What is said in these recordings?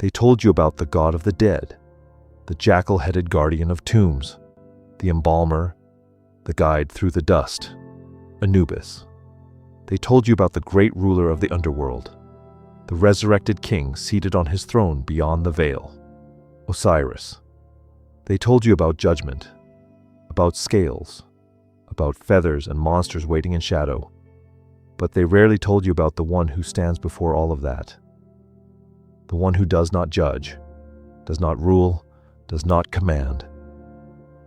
They told you about the god of the dead, the jackal-headed guardian of tombs, the embalmer, the guide through the dust, Anubis. They told you about the great ruler of the underworld, the resurrected king seated on his throne beyond the veil, Osiris. They told you about judgment, about scales, about feathers and monsters waiting in shadow, but they rarely told you about the one who stands before all of that, the one who does not judge, does not rule, does not command.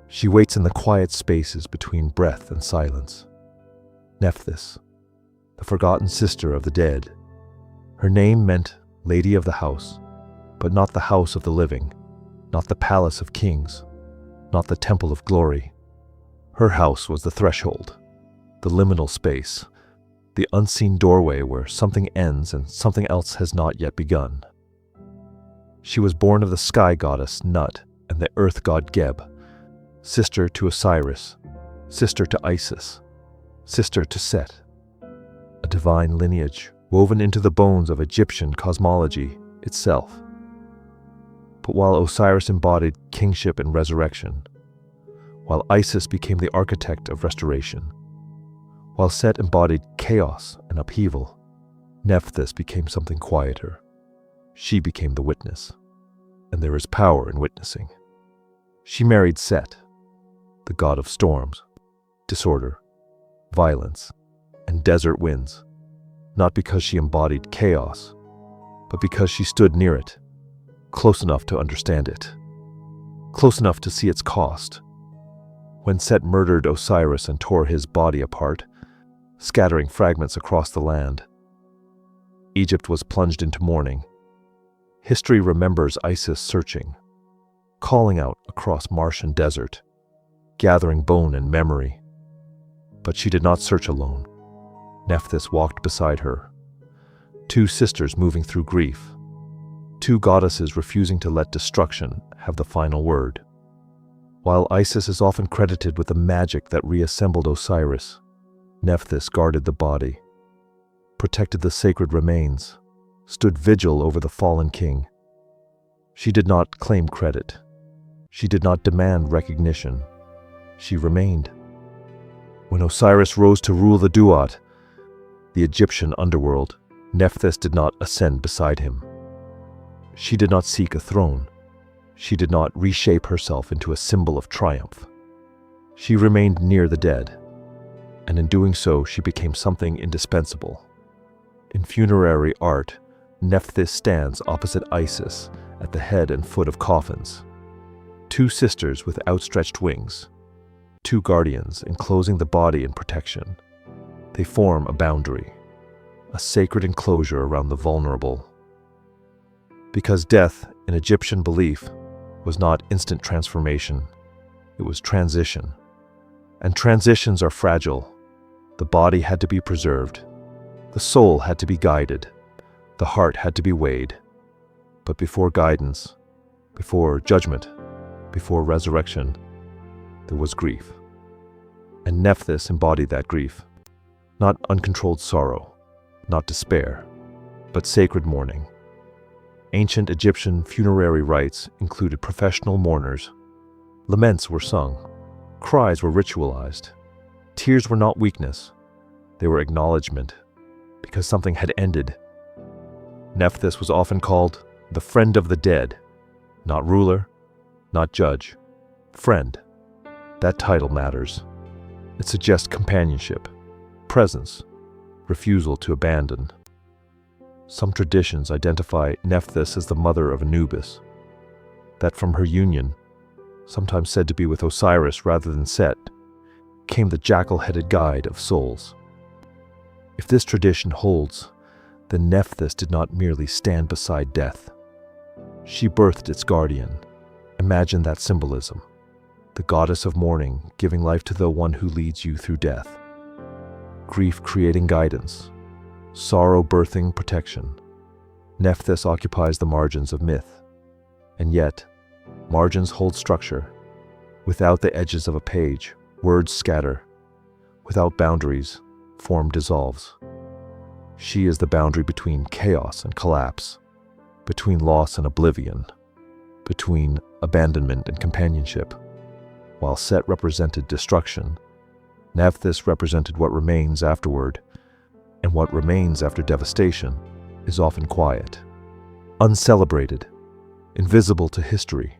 She waits in the quiet spaces between breath and silence. Nephthys, the forgotten sister of the dead. Her name meant Lady of the House, but not the house of the living, not the palace of kings, not the temple of glory. Her house was the threshold, the liminal space, the unseen doorway where something ends and something else has not yet begun. She was born of the sky goddess Nut and the earth god Geb, sister to Osiris, sister to Isis, sister to Set, a divine lineage woven into the bones of Egyptian cosmology itself. But while Osiris embodied kingship and resurrection, while Isis became the architect of restoration, while Set embodied chaos and upheaval, Nephthys became something quieter. She became the witness, and there is power in witnessing. She married Set, the god of storms, disorder, violence, and desert winds, not because she embodied chaos, but because she stood near it, close enough to understand it, close enough to see its cost. When Set murdered Osiris and tore his body apart, scattering fragments across the land, Egypt was plunged into mourning. History remembers Isis searching, calling out across marsh and desert, gathering bone and memory. But she did not search alone. Nephthys walked beside her, two sisters moving through grief, two goddesses refusing to let destruction have the final word. While Isis is often credited with the magic that reassembled Osiris, Nephthys guarded the body, protected the sacred remains, stood vigil over the fallen king. She did not claim credit. She did not demand recognition. She remained. When Osiris rose to rule the Duat, the Egyptian underworld, Nephthys did not ascend beside him. She did not seek a throne. She did not reshape herself into a symbol of triumph. She remained near the dead, and in doing so she became something indispensable. In funerary art, Nephthys stands opposite Isis at the head and foot of coffins. Two sisters with outstretched wings, two guardians enclosing the body in protection. They form a boundary, a sacred enclosure around the vulnerable. Because death, in Egyptian belief, was not instant transformation, it was transition. And transitions are fragile. The body had to be preserved. The soul had to be guided. The heart had to be weighed. But before guidance, before judgment, before resurrection, there was grief. And Nephthys embodied that grief. Not uncontrolled sorrow, not despair, but sacred mourning. Ancient Egyptian funerary rites included professional mourners. Laments were sung. Cries were ritualized. Tears were not weakness. They were acknowledgement, because something had ended. Nephthys was often called the friend of the dead, not ruler, not judge, friend. That title matters. It suggests companionship, presence, refusal to abandon. Some traditions identify Nephthys as the mother of Anubis, that from her union, sometimes said to be with Osiris rather than Set, came the jackal-headed guide of souls. If this tradition holds, then Nephthys did not merely stand beside death. She birthed its guardian. Imagine that symbolism. The goddess of mourning giving life to the one who leads you through death. Grief creating guidance. Sorrow birthing protection. Nephthys occupies the margins of myth. And yet, margins hold structure. Without the edges of a page, words scatter. Without boundaries, form dissolves. She is the boundary between chaos and collapse, between loss and oblivion, between abandonment and companionship. While Set represented destruction, Nephthys represented what remains afterward, and what remains after devastation is often quiet, uncelebrated, invisible to history.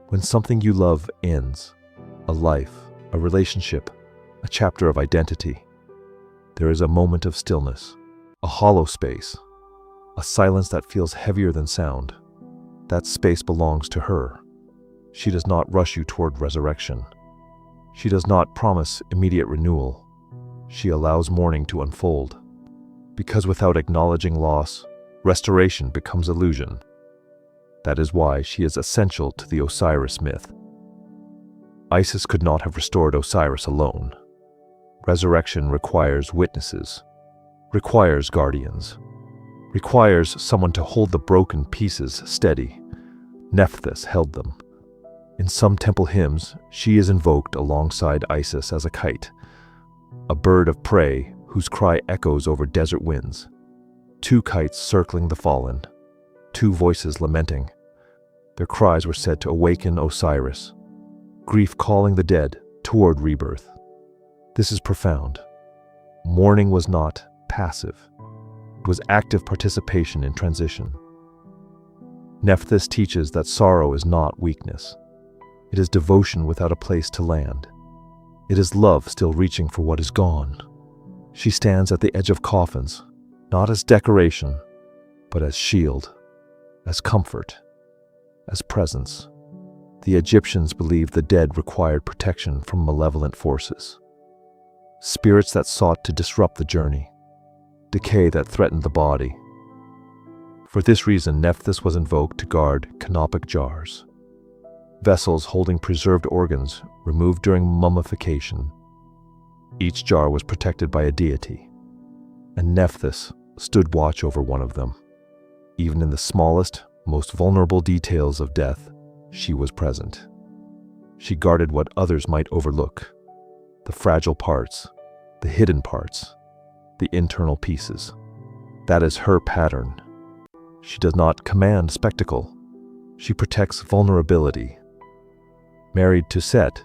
When something you love ends, a life, a relationship, a chapter of identity, there is a moment of stillness, a hollow space, a silence that feels heavier than sound. That space belongs to her. She does not rush you toward resurrection. She does not promise immediate renewal. She allows mourning to unfold. Because without acknowledging loss, restoration becomes illusion. That is why she is essential to the Osiris myth. Isis could not have restored Osiris alone. Resurrection requires witnesses, requires guardians, requires someone to hold the broken pieces steady. Nephthys held them. In some temple hymns, she is invoked alongside Isis as a kite, a bird of prey whose cry echoes over desert winds. Two kites circling the fallen, two voices lamenting. Their cries were said to awaken Osiris, grief calling the dead toward rebirth. This is profound. Mourning was not passive. It was active participation in transition. Nephthys teaches that sorrow is not weakness. It is devotion without a place to land. It is love still reaching for what is gone. She stands at the edge of coffins, not as decoration, but as shield, as comfort, as presence. The Egyptians believed the dead required protection from malevolent forces, spirits that sought to disrupt the journey, decay that threatened the body. For this reason, Nephthys was invoked to guard canopic jars, vessels holding preserved organs removed during mummification. Each jar was protected by a deity, and Nephthys stood watch over one of them. Even in the smallest, most vulnerable details of death, she was present. She guarded what others might overlook, the fragile parts, the hidden parts, the internal pieces. That is her pattern. She does not command spectacle. She protects vulnerability. Married to Set,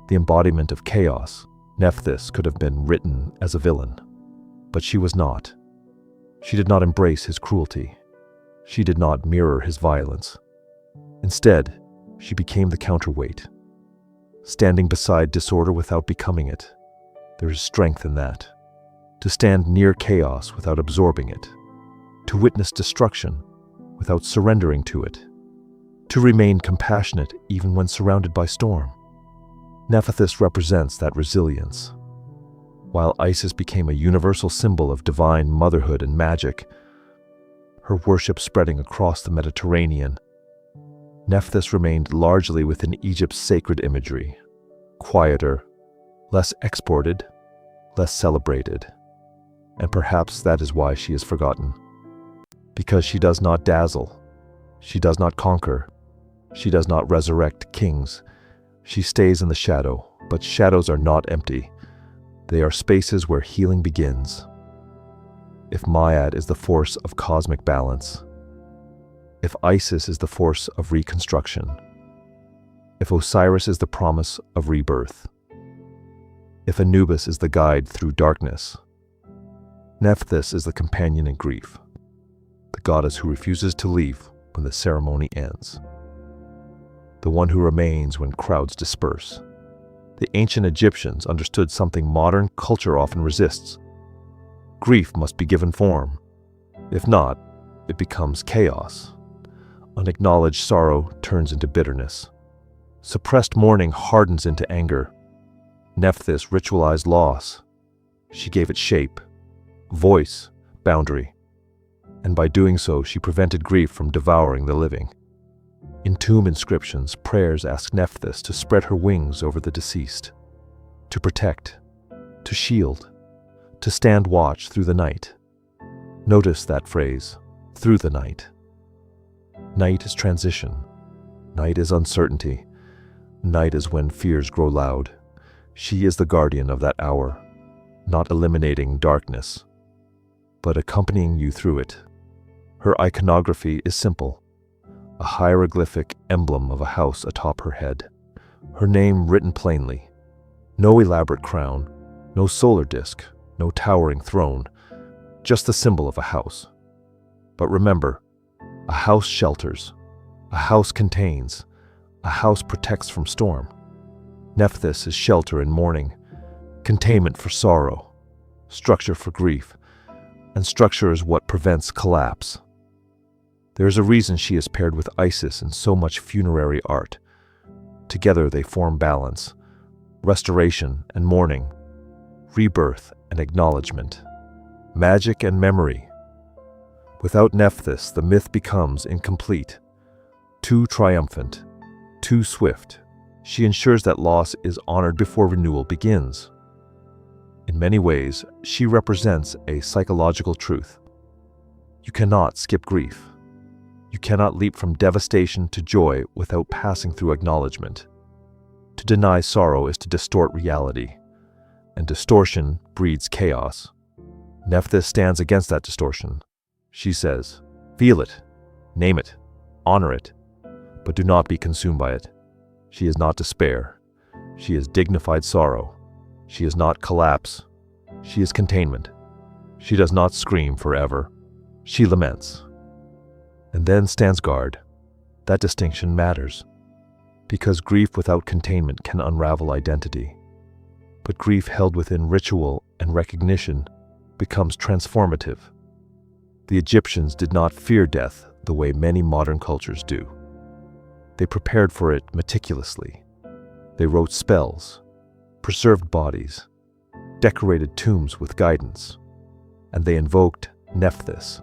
the embodiment of chaos, Nephthys could have been written as a villain, but she was not. She did not embrace his cruelty. She did not mirror his violence. Instead, she became the counterweight, standing beside disorder without becoming it. There is strength in that. To stand near chaos without absorbing it. To witness destruction without surrendering to it. To remain compassionate even when surrounded by storm. Nephthys represents that resilience. While Isis became a universal symbol of divine motherhood and magic, her worship spreading across the Mediterranean, Nephthys remained largely within Egypt's sacred imagery, quieter, less exported, less celebrated. And perhaps that is why she is forgotten. Because she does not dazzle, she does not conquer, she does not resurrect kings. She stays in the shadow, but shadows are not empty. They are spaces where healing begins. If Ma'at is the force of cosmic balance, if Isis is the force of reconstruction, if Osiris is the promise of rebirth, if Anubis is the guide through darkness, Nephthys is the companion in grief, the goddess who refuses to leave when the ceremony ends, the one who remains when crowds disperse. The ancient Egyptians understood something modern culture often resists. Grief must be given form. If not, it becomes chaos. Unacknowledged sorrow turns into bitterness. Suppressed mourning hardens into anger. Nephthys ritualized loss. She gave it shape, voice, boundary. And by doing so, she prevented grief from devouring the living. In tomb inscriptions, prayers ask Nephthys to spread her wings over the deceased, to protect, to shield, to stand watch through the night. Notice that phrase, through the night. Night is transition. Night is uncertainty. Night is when fears grow loud. She is the guardian of that hour, not eliminating darkness, but accompanying you through it. Her iconography is simple, a hieroglyphic emblem of a house atop her head. Her name written plainly. No elaborate crown, no solar disk, no towering throne, just the symbol of a house. But remember, a house shelters, a house contains, a house protects from storm. Nephthys is shelter in mourning, containment for sorrow, structure for grief, and structure is what prevents collapse. There is a reason she is paired with Isis in so much funerary art. Together they form balance, restoration and mourning, rebirth and acknowledgement, magic and memory. Without Nephthys, the myth becomes incomplete, too triumphant, too swift. She ensures that loss is honored before renewal begins. In many ways, she represents a psychological truth. You cannot skip grief. You cannot leap from devastation to joy without passing through acknowledgement. To deny sorrow is to distort reality, and distortion breeds chaos. Nephthys stands against that distortion. She says, feel it, name it, honor it, but do not be consumed by it. She is not despair. She is dignified sorrow. She is not collapse. She is containment. She does not scream forever. She laments. And then stands guard. That distinction matters, because grief without containment can unravel identity. But grief held within ritual and recognition becomes transformative. The Egyptians did not fear death the way many modern cultures do. They prepared for it meticulously. They wrote spells, preserved bodies, decorated tombs with guidance, and they invoked Nephthys.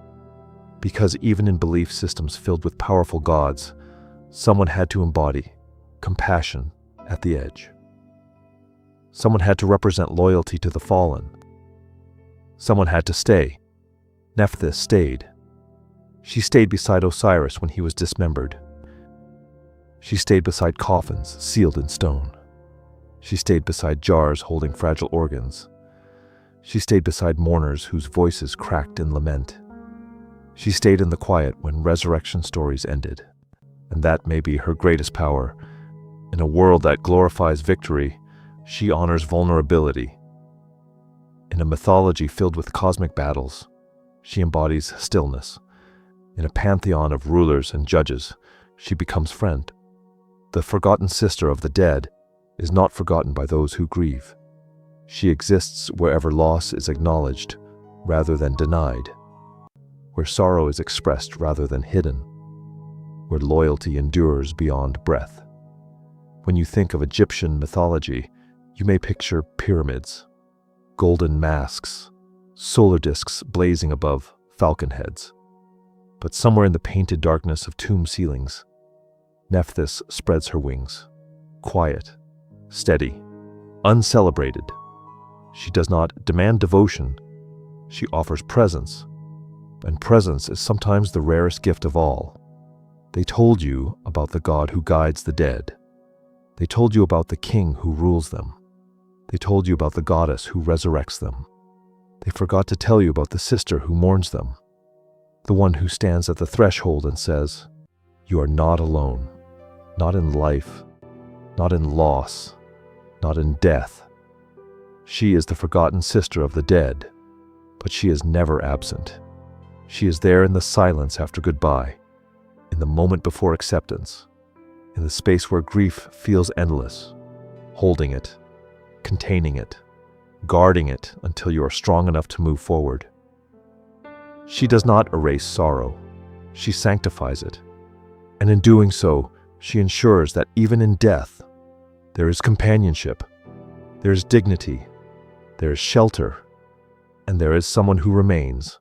Because even in belief systems filled with powerful gods, someone had to embody compassion at the edge. Someone had to represent loyalty to the fallen. Someone had to stay. Nephthys stayed. She stayed beside Osiris when he was dismembered. She stayed beside coffins sealed in stone. She stayed beside jars holding fragile organs. She stayed beside mourners whose voices cracked in lament. She stayed in the quiet when resurrection stories ended, and that may be her greatest power. In a world that glorifies victory, she honors vulnerability. In a mythology filled with cosmic battles, she embodies stillness. In a pantheon of rulers and judges, she becomes friend. The forgotten sister of the dead is not forgotten by those who grieve. She exists wherever loss is acknowledged rather than denied, where sorrow is expressed rather than hidden, where loyalty endures beyond breath. When you think of Egyptian mythology, you may picture pyramids, golden masks, solar discs blazing above falcon heads. But somewhere in the painted darkness of tomb ceilings, Nephthys spreads her wings, quiet, steady, uncelebrated. She does not demand devotion, she offers presence. And presence is sometimes the rarest gift of all. They told you about the God who guides the dead. They told you about the king who rules them. They told you about the goddess who resurrects them. They forgot to tell you about the sister who mourns them, the one who stands at the threshold and says, "You are not alone, not in life, not in loss, not in death." She is the forgotten sister of the dead, but she is never absent. She is there in the silence after goodbye, in the moment before acceptance, in the space where grief feels endless, holding it, containing it, guarding it until you are strong enough to move forward. She does not erase sorrow, she sanctifies it, and in doing so, she ensures that even in death, there is companionship, there is dignity, there is shelter, and there is someone who remains,